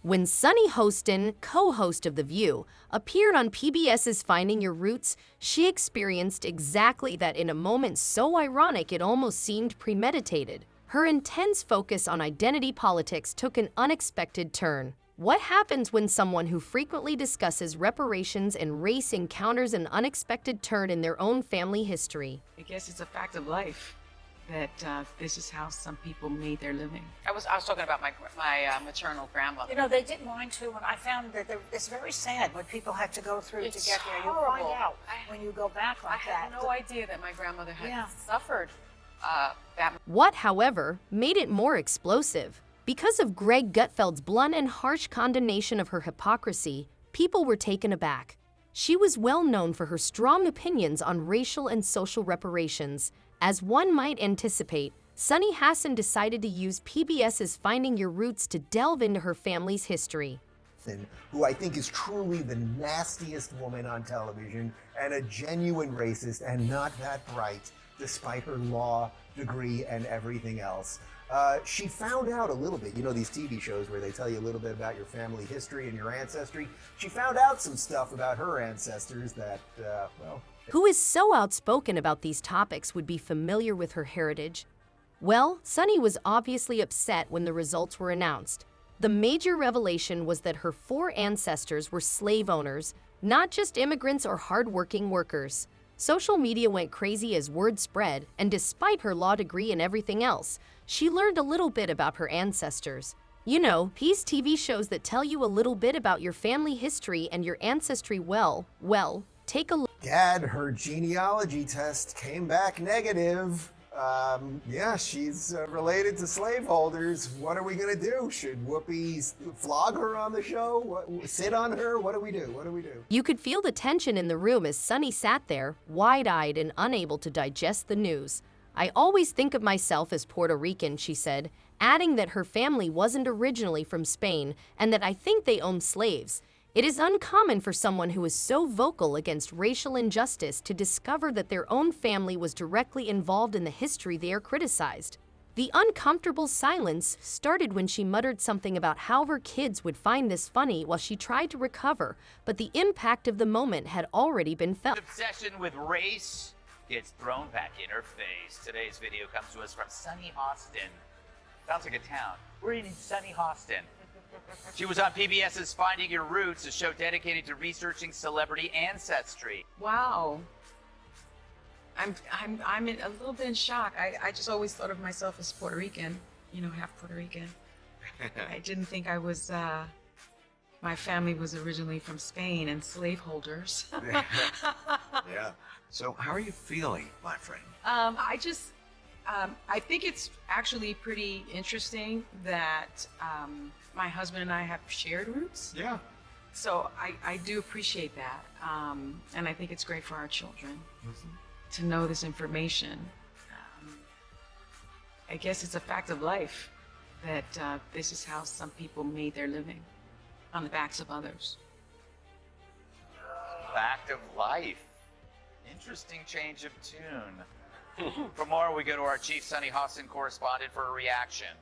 When Sunny Hostin, co-host of The View, appeared on PBS's Finding Your Roots, she experienced exactly that in a moment so ironic it almost seemed premeditated. Her intense focus on identity politics took an unexpected turn. What happens when someone who frequently discusses reparations and race encounters an unexpected turn in their own family history? I guess it's a fact of life that this is how some people made their living. I was talking about my maternal grandmother. You know, they did mine too, and I found that it's very sad what people had to go through to get there. You'll find out when you go back like that. I had no idea that my grandmother had suffered that. What, however, made it more explosive? Because of Greg Gutfeld's blunt and harsh condemnation of her hypocrisy, people were taken aback. She was well known for her strong opinions on racial and social reparations. As one might anticipate, Sunny Hostin decided to use PBS's Finding Your Roots to delve into her family's history. Who I think is truly the nastiest woman on television and a genuine racist and not that bright, despite her law degree and everything else. She found out a little bit, you know, these TV shows where they tell you a little bit about your family history and your ancestry. She found out some stuff about her ancestors that, well... Who is so outspoken about these topics would be familiar with her heritage? Well, Sunny was obviously upset when the results were announced. The major revelation was that her 4 ancestors were slave owners, not just immigrants or hardworking workers. Social media went crazy as word spread, and despite her law degree and everything else, she learned a little bit about her ancestors. You know, these TV shows that tell you a little bit about your family history and your ancestry. Well, take a look. Gad, her genealogy test came back negative. Yeah, she's related to slaveholders. What are we gonna do? Should Whoopi flog her on the show? Sit on her? What do we do? What do we do? You could feel the tension in the room as Sunny sat there, wide-eyed and unable to digest the news. "I always think of myself as Puerto Rican," she said, adding that her family wasn't originally from Spain and that "I think they owned slaves." It is uncommon for someone who is so vocal against racial injustice to discover that their own family was directly involved in the history they are criticized. The uncomfortable silence started when she muttered something about how her kids would find this funny while she tried to recover, but the impact of the moment had already been felt. Obsession with race gets thrown back in her face. Today's video comes to us from Sunny Hostin. Sounds like a town. We're in Sunny Hostin. She was on PBS's Finding Your Roots, a show dedicated to researching celebrity ancestry. Wow. I'm a little bit in shock. I just always thought of myself as Puerto Rican, you know, half Puerto Rican. I didn't think I was, my family was originally from Spain and slaveholders. Yeah. So how are you feeling, my friend? I think it's actually pretty interesting that my husband and I have shared roots. Yeah. So I do appreciate that. And I think it's great for our children to know this information. I guess it's a fact of life that this is how some people made their living, on the backs of others. Fact of life. Interesting change of tune. For more, we go to our chief Sunny Hostin correspondent for a reaction.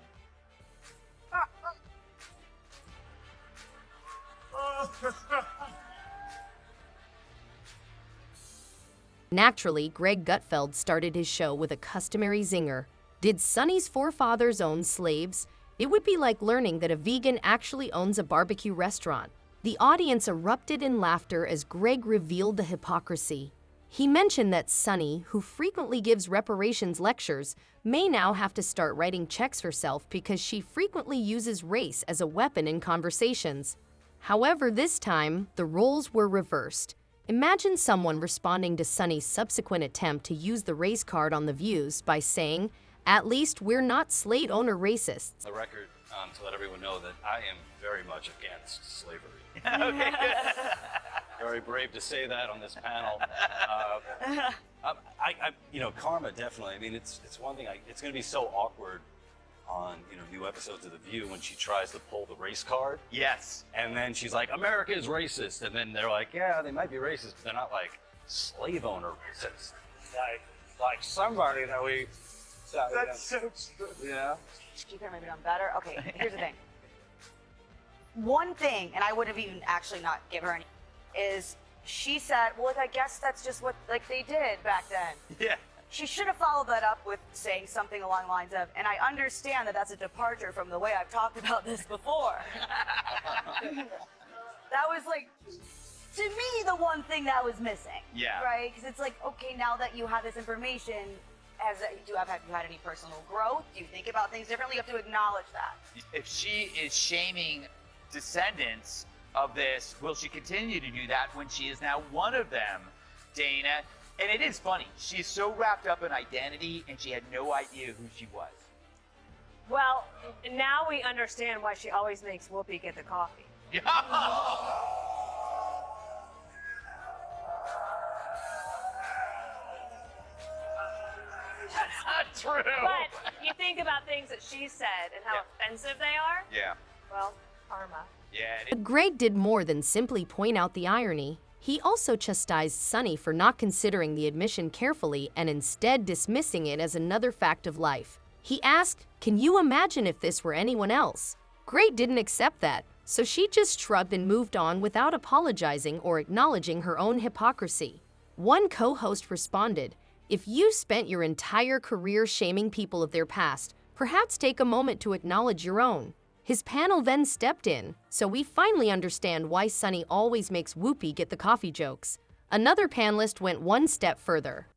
Naturally, Greg Gutfeld started his show with a customary zinger. Did Sunny's forefathers own slaves? It would be like learning that a vegan actually owns a barbecue restaurant. The audience erupted in laughter as Greg revealed the hypocrisy. He mentioned that Sunny, who frequently gives reparations lectures, may now have to start writing checks herself because she frequently uses race as a weapon in conversations. However, this time, the roles were reversed. Imagine someone responding to Sunny's subsequent attempt to use the race card on The Views by saying, "At least we're not slave owner racists." The record to let everyone know that I am very much against slavery. Okay, good. Very brave to say that on this panel. You know, karma, definitely. I mean, it's one thing. It's going to be so awkward on, you know, new episodes of The View when she tries to pull the race card. Yes. And then she's like, "America is racist," and then they're like, "Yeah, they might be racist, but they're not like slave owner racist." Like somebody that we. That's so true. Yeah. You could have maybe done better. Okay, here's the thing. one thing, and I would have even actually not give her any, is she said, well, I guess that's just what like they did back then. Yeah. She should have followed that up with saying something along the lines of, and I understand that that's a departure from the way I've talked about this before. That was like, to me, the one thing that was missing. Yeah. Right? Because it's like, okay, now that you have this information, have you had any personal growth? Do you think about things differently? You have to acknowledge that. If she is shaming descendants of this, will she continue to do that when she is now one of them, Dana? And it is funny. She's so wrapped up in identity, and she had no idea who she was. Well, now we understand why she always makes Whoopi get the coffee. That's not true. But you think about things that she said and how offensive they are. Yeah. Well, karma. Yeah. But Greg did more than simply point out the irony. He also chastised Sunny for not considering the admission carefully and instead dismissing it as another fact of life. He asked, "Can you imagine if this were anyone else?" Greg didn't accept that, so she just shrugged and moved on without apologizing or acknowledging her own hypocrisy. One co-host responded, "If you spent your entire career shaming people of their past, perhaps take a moment to acknowledge your own." His panel then stepped in, so we finally understand why Sunny always makes Whoopi get the coffee jokes. Another panelist went one step further.